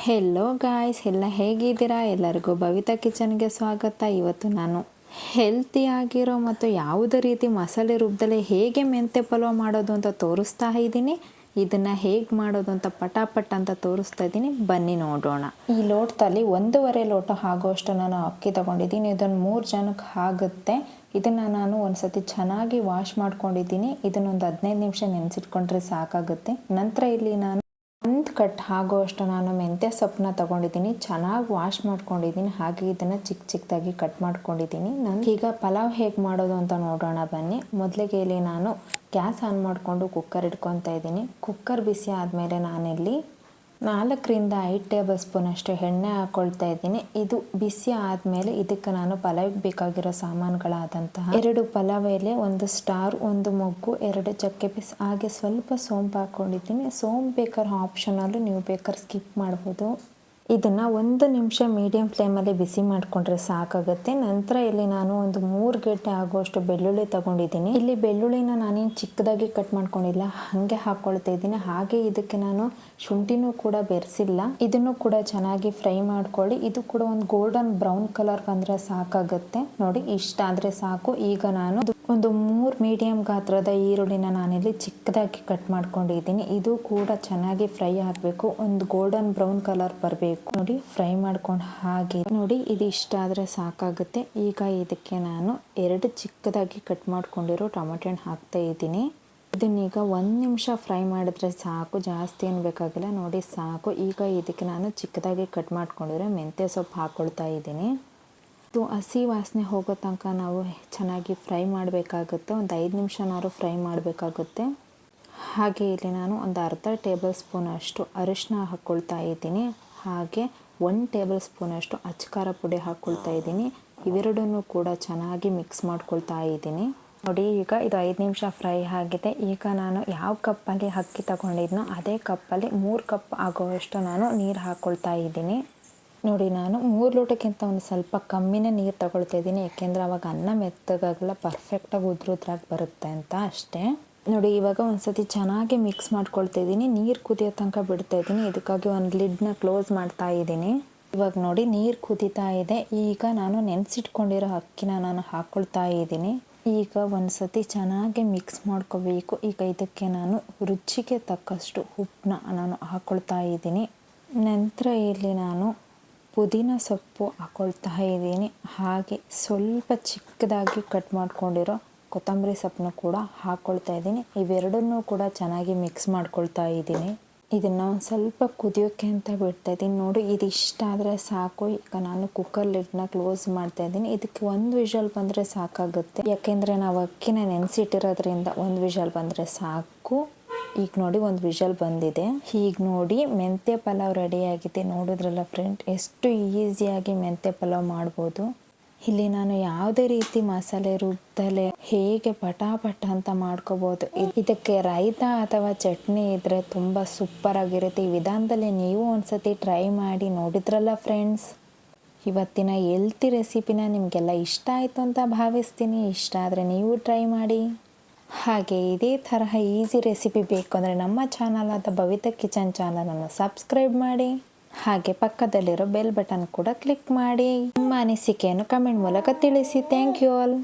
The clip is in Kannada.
ಹೆಲೋ ಗಾಯ್ಸ್, ಎಲ್ಲ ಹೇಗಿದ್ದೀರಾ? ಎಲ್ಲರಿಗೂ ಭವಿತಾ ಕಿಚನ್ಗೆ ಸ್ವಾಗತ. ಇವತ್ತು ನಾನು ಹೆಲ್ತಿಯಾಗಿರೋ ಮತ್ತು ಯಾವುದೇ ರೀತಿ ಮಸಾಲೆ ರೂಪದಲ್ಲೇ ಹೇಗೆ ಮೆಂತ್ಯ ಪಲಾವ್ ಮಾಡೋದು ಅಂತ ತೋರಿಸ್ತಾ ಇದ್ದೀನಿ. ಇದನ್ನು ಹೇಗೆ ಮಾಡೋದು ಅಂತ ಪಟಾಪಟ್ ಅಂತ ತೋರಿಸ್ತಾ ಇದ್ದೀನಿ, ಬನ್ನಿ ನೋಡೋಣ. ಈ ಲೋಟದಲ್ಲಿ 1.5 ಲೋಟ ಆಗೋಷ್ಟು ನಾನು ಅಕ್ಕಿ ತೊಗೊಂಡಿದ್ದೀನಿ. ಇದನ್ನು 3 ಜನಕ್ಕೆ ಆಗುತ್ತೆ. ಇದನ್ನು ನಾನು ಒಂದ್ಸತಿ ಚೆನ್ನಾಗಿ ವಾಶ್ ಮಾಡ್ಕೊಂಡಿದ್ದೀನಿ. ಇದನ್ನೊಂದು 15 ನಿಮಿಷ ನೆನೆಸಿಟ್ಕೊಂಡ್ರೆ ಸಾಕಾಗುತ್ತೆ. ನಂತರ ಇಲ್ಲಿ ನಾನು 1 ಕಟ್ ಆಗೋಷ್ಟು ನಾನು ಮೆಂತ್ಯ ಸೊಪ್ಪನ್ನ ತೊಗೊಂಡಿದ್ದೀನಿ. ಚೆನ್ನಾಗಿ ವಾಶ್ ಮಾಡ್ಕೊಂಡಿದ್ದೀನಿ. ಹಾಗೆ ಇದನ್ನು ಚಿಕ್ಕದಾಗಿ ಕಟ್ ಮಾಡ್ಕೊಂಡಿದ್ದೀನಿ. ಈಗ ಪಲಾವ್ ಹೇಗೆ ಮಾಡೋದು ಅಂತ ನೋಡೋಣ ಬನ್ನಿ. ಮೊದಲಿಗೆ ಇಲ್ಲಿ ನಾನು ಗ್ಯಾಸ್ ಆನ್ ಮಾಡಿಕೊಂಡು ಕುಕ್ಕರ್ ಇಟ್ಕೊತಾ ಇದ್ದೀನಿ. ಕುಕ್ಕರ್ ಬಿಸಿ ಆದಮೇಲೆ ನಾನಿಲ್ಲಿ 4ರಿಂದ 5 ಟೇಬಲ್ ಸ್ಪೂನ್ ಅಷ್ಟು ಎಣ್ಣೆ ಹಾಕ್ಕೊಳ್ತಾ ಇದ್ದೀನಿ. ಇದು ಬಿಸಿ ಆದಮೇಲೆ ಇದಕ್ಕೆ ನಾನು ಪಲಾವ್ಗೆ ಬೇಕಾಗಿರೋ ಸಾಮಾನುಗಳಾದಂತಹ 2 ಪಲಾವ್ ಎಲೆ, 1 ಸ್ಟಾರ್, 1 ಮೊಗ್ಗು, 2 ಚಕ್ಕೆ ಪೀಸ್, ಹಾಗೆ ಸ್ವಲ್ಪ ಸೋಂಪು ಹಾಕ್ಕೊಂಡಿದ್ದೀನಿ. ಸೋಂಪು ಬೇಕಾದ್ರೆ ಆಪ್ಷನಲ್ಲು, ನೀವು ಬೇಕಾದ್ರೆ ಸ್ಕಿಪ್ ಮಾಡ್ಬೋದು. ಇದನ್ನು 1 ನಿಮಿಷ ಮೀಡಿಯಂ ಫ್ಲೇಮಲ್ಲಿ ಬಿಸಿ ಮಾಡಿಕೊಂಡ್ರೆ ಸಾಕಾಗುತ್ತೆ. ನಂತರ ಇಲ್ಲಿ ನಾನು ಒಂದು 3 ಗೆಡ್ಡೆ ಆಗುವಷ್ಟು ಬೆಳ್ಳುಳ್ಳಿ ತಗೊಂಡಿದ್ದೀನಿ. ಇಲ್ಲಿ ಬೆಳ್ಳುಳ್ಳಿನ ನಾನೇನು ಚಿಕ್ಕದಾಗಿ ಕಟ್ ಮಾಡ್ಕೊಂಡಿಲ್ಲ, ಹಾಗೆ ಹಾಕ್ಕೊಳ್ತಾ ಇದ್ದೀನಿ. ಹಾಗೆ ಇದಕ್ಕೆ ನಾನು ಶುಂಠಿನೂ ಕೂಡ ಬೆರೆಸಿಲ್ಲ. ಇದನ್ನು ಕೂಡ ಚೆನ್ನಾಗಿ ಫ್ರೈ ಮಾಡ್ಕೊಳ್ಳಿ. ಇದು ಕೂಡ ಒಂದು ಗೋಲ್ಡನ್ ಬ್ರೌನ್ ಕಲರ್ ಬಂದರೆ ಸಾಕಾಗುತ್ತೆ. ನೋಡಿ, ಇಷ್ಟ ಆದರೆ ಸಾಕು. ಈಗ ನಾನು ಒಂದು 3 ಮೀಡಿಯಂ ಗಾತ್ರದ ಈರುಳ್ಳಿನ ನಾನಿಲ್ಲಿ ಚಿಕ್ಕದಾಗಿ ಕಟ್ ಮಾಡ್ಕೊಂಡಿದ್ದೀನಿ. ಇದು ಕೂಡ ಚೆನ್ನಾಗಿ ಫ್ರೈ ಆಗಬೇಕು. ಒಂದು ಗೋಲ್ಡನ್ ಬ್ರೌನ್ ಕಲರ್ ಬರಬೇಕು. ನೋಡಿ, ಫ್ರೈ ಮಾಡ್ಕೊಂಡು ಹಾಗೆ ನೋಡಿ, ಇದು ಇಷ್ಟ ಆದರೆ ಸಾಕಾಗುತ್ತೆ. ಈಗ ಇದಕ್ಕೆ ನಾನು 2 ಚಿಕ್ಕದಾಗಿ ಕಟ್ ಮಾಡ್ಕೊಂಡಿರೋ ಟೊಮೆಟೊ ಹಣ್ಣು ಹಾಕ್ತಾ ಇದ್ದೀನಿ. ಇದನ್ನೀಗ 1 ನಿಮಿಷ ಫ್ರೈ ಮಾಡಿದ್ರೆ ಸಾಕು, ಜಾಸ್ತಿ ಏನು ಬೇಕಾಗಿಲ್ಲ. ನೋಡಿ, ಸಾಕು. ಈಗ ಇದಕ್ಕೆ ನಾನು ಚಿಕ್ಕದಾಗಿ ಕಟ್ ಮಾಡ್ಕೊಂಡಿರೋ ಮೆಂತ್ಯ ಸೊಪ್ಪು ಹಾಕ್ಕೊಳ್ತಾ ಇದ್ದೀನಿ. ಇದು ಹಸಿ ವಾಸನೆ ಹೋಗೋ ತನಕ ನಾವು ಚೆನ್ನಾಗಿ ಫ್ರೈ ಮಾಡಬೇಕಾಗುತ್ತೆ. ಒಂದು 5 ನಿಮಿಷನಾದ್ರು ಫ್ರೈ ಮಾಡಬೇಕಾಗುತ್ತೆ. ಹಾಗೆ ಇಲ್ಲಿ ನಾನು ಒಂದು ಅರ್ಧ ಟೇಬಲ್ ಸ್ಪೂನ್ ಅಷ್ಟು ಅರಿಶಿನ ಹಾಕ್ಕೊಳ್ತಾ ಇದ್ದೀನಿ. ಹಾಗೆ 1 ಟೇಬಲ್ ಸ್ಪೂನ್ ಅಷ್ಟು ಅಚ್ಚಕಾರ ಪುಡಿ ಹಾಕ್ಕೊಳ್ತಾ ಇದ್ದೀನಿ. ಇವೆರಡನ್ನೂ ಕೂಡ ಚೆನ್ನಾಗಿ ಮಿಕ್ಸ್ ಮಾಡ್ಕೊಳ್ತಾ ಇದ್ದೀನಿ. ನೋಡಿ, ಈಗ ಇದು 5 ನಿಮಿಷ ಫ್ರೈ ಆಗಿದೆ. ಈಗ ನಾನು ಯಾವ ಕಪ್ಪಲ್ಲಿ ಅಕ್ಕಿ ತಗೊಂಡಿದ್ನೋ ಅದೇ ಕಪ್ಪಲ್ಲಿ 3 ಕಪ್ ಆಗೋವಷ್ಟು ನಾನು ನೀರು ಹಾಕ್ಕೊಳ್ತಾ ಇದ್ದೀನಿ. ನೋಡಿ, ನಾನು 3 ಲೋಟಕ್ಕಿಂತ ಒಂದು ಸ್ವಲ್ಪ ಕಮ್ಮಿನೇ ನೀರು ತಗೊಳ್ತಾ ಇದ್ದೀನಿ. ಯಾಕೆಂದರೆ ಅವಾಗ ಅನ್ನ ಮೆತ್ತಗಾಗಲ್ಲ, ಪರ್ಫೆಕ್ಟಾಗಿ ಉದ್ರುದ್ರಾಗಿ ಬರುತ್ತೆ ಅಂತ ಅಷ್ಟೇ. ನೋಡಿ, ಇವಾಗ ಒಂದ್ಸತಿ ಚೆನ್ನಾಗಿ ಮಿಕ್ಸ್ ಮಾಡ್ಕೊಳ್ತಾ ಇದ್ದೀನಿ. ನೀರು ಕುದಿಯೋ ತನಕ ಬಿಡ್ತಾ ಇದ್ದೀನಿ. ಇದಕ್ಕಾಗಿ ಒಂದು ಲಿಡ್ನ ಕ್ಲೋಸ್ ಮಾಡ್ತಾ ಇದ್ದೀನಿ. ಇವಾಗ ನೋಡಿ, ನೀರು ಕುದೀತಾ ಇದೆ. ಈಗ ನಾನು ನೆನೆಸಿಟ್ಕೊಂಡಿರೋ ಅಕ್ಕಿನ ನಾನು ಹಾಕ್ಕೊಳ್ತಾ ಇದ್ದೀನಿ. ಈಗ ಒಂದ್ಸತಿ ಚೆನ್ನಾಗಿ ಮಿಕ್ಸ್ ಮಾಡ್ಕೋಬೇಕು. ಈಗ ಇದಕ್ಕೆ ನಾನು ರುಚಿಗೆ ತಕ್ಕಷ್ಟು ಉಪ್ಪನ್ನ ನಾನು ಹಾಕ್ಕೊಳ್ತಾ ಇದ್ದೀನಿ. ನಂತರ ಇಲ್ಲಿ ನಾನು ಪುದೀನ ಸೊಪ್ಪು ಹಾಕ್ಕೊಳ್ತಾ ಇದ್ದೀನಿ. ಹಾಗೆ ಸ್ವಲ್ಪ ಚಿಕ್ಕದಾಗಿ ಕಟ್ ಮಾಡ್ಕೊಂಡಿರೋ ಕೊತ್ತಂಬರಿ ಸೊಪ್ಪನ್ನು ಕೂಡ ಹಾಕ್ಕೊಳ್ತಾ ಇದ್ದೀನಿ. ಇವೆರಡನ್ನೂ ಕೂಡ ಚೆನ್ನಾಗಿ ಮಿಕ್ಸ್ ಮಾಡ್ಕೊಳ್ತಾ ಇದ್ದೀನಿ. ಇದನ್ನು ಒಂದು ಸ್ವಲ್ಪ ಕುದಿಯೋಕ್ಕೆ ಅಂತ ಬಿಡ್ತಾ ಇದ್ದೀನಿ. ನೋಡಿ, ಇದು ಇಷ್ಟ ಆದರೆ ಸಾಕು. ಈಗ ನಾನು ಕುಕ್ಕರ್ ಲಿಡ್ನ ಕ್ಲೋಸ್ ಮಾಡ್ತಾ ಇದ್ದೀನಿ. ಇದಕ್ಕೆ 1 ವಿಷಲ್ ಬಂದರೆ ಸಾಕಾಗುತ್ತೆ. ಯಾಕೆಂದರೆ ನಾವು ಅಕ್ಕಿನ ನೆನೆಸಿಟ್ಟಿರೋದ್ರಿಂದ 1 ವಿಷಲ್ ಬಂದರೆ ಸಾಕು. ಈಗ ನೋಡಿ, 1 ವಿಷಲ್ ಬಂದಿದೆ. ಈಗ ನೋಡಿ, ಮೆಂತ್ಯ ಪಲಾವ್ ರೆಡಿಯಾಗಿದೆ. ನೋಡಿದ್ರಲ್ಲ ಫ್ರೆಂಡ್, ಎಷ್ಟು ಈಸಿಯಾಗಿ ಮೆಂತ್ಯ ಪಲಾವ್ ಮಾಡ್ಬೋದು. ಇಲ್ಲಿ ನಾನು ಯಾವುದೇ ರೀತಿ ಮಸಾಲೆ ರೂಪದಲ್ಲೇ ಹೇಗೆ ಪಟಾಪಟ ಅಂತ ಮಾಡ್ಕೋಬೋದು. ಇದಕ್ಕೆ ರೈತ ಅಥವಾ ಚಟ್ನಿ ಇದ್ದರೆ ತುಂಬ ಸೂಪರಾಗಿರುತ್ತೆ. ಈ ವಿಧಾನದಲ್ಲಿ ನೀವು ಒಂದ್ಸತಿ ಟ್ರೈ ಮಾಡಿ. ನೋಡಿದ್ರಲ್ಲ ಫ್ರೆಂಡ್ಸ್, ಇವತ್ತಿನ ಹೆಲ್ತಿ ರೆಸಿಪಿನ ನಿಮಗೆಲ್ಲ ಇಷ್ಟ ಆಯಿತು ಅಂತ ಭಾವಿಸ್ತೀನಿ. ಇಷ್ಟ ಆದರೆ ನೀವು ಟ್ರೈ ಮಾಡಿ. ಹಾಗೆ ಇದೇ ತರಹ ಈಸಿ ರೆಸಿಪಿ ಬೇಕು ಅಂದರೆ ನಮ್ಮ ಚಾನಲ್ ಆದ ಭವಿತಾ ಕಿಚನ್ ಚಾನಲನ್ನು ಸಬ್ಸ್ಕ್ರೈಬ್ ಮಾಡಿ. ಹಾಗೆ ಪಕ್ಕದಲ್ಲಿರೋ ಬೆಲ್ ಬಟನ್ ಕೂಡ ಕ್ಲಿಕ್ ಮಾಡಿ. ನಿಮ್ಮ ಅನಿಸಿಕೆಯನ್ನು ಕಮೆಂಟ್ ಮೂಲಕ ತಿಳಿಸಿ. Thank you all.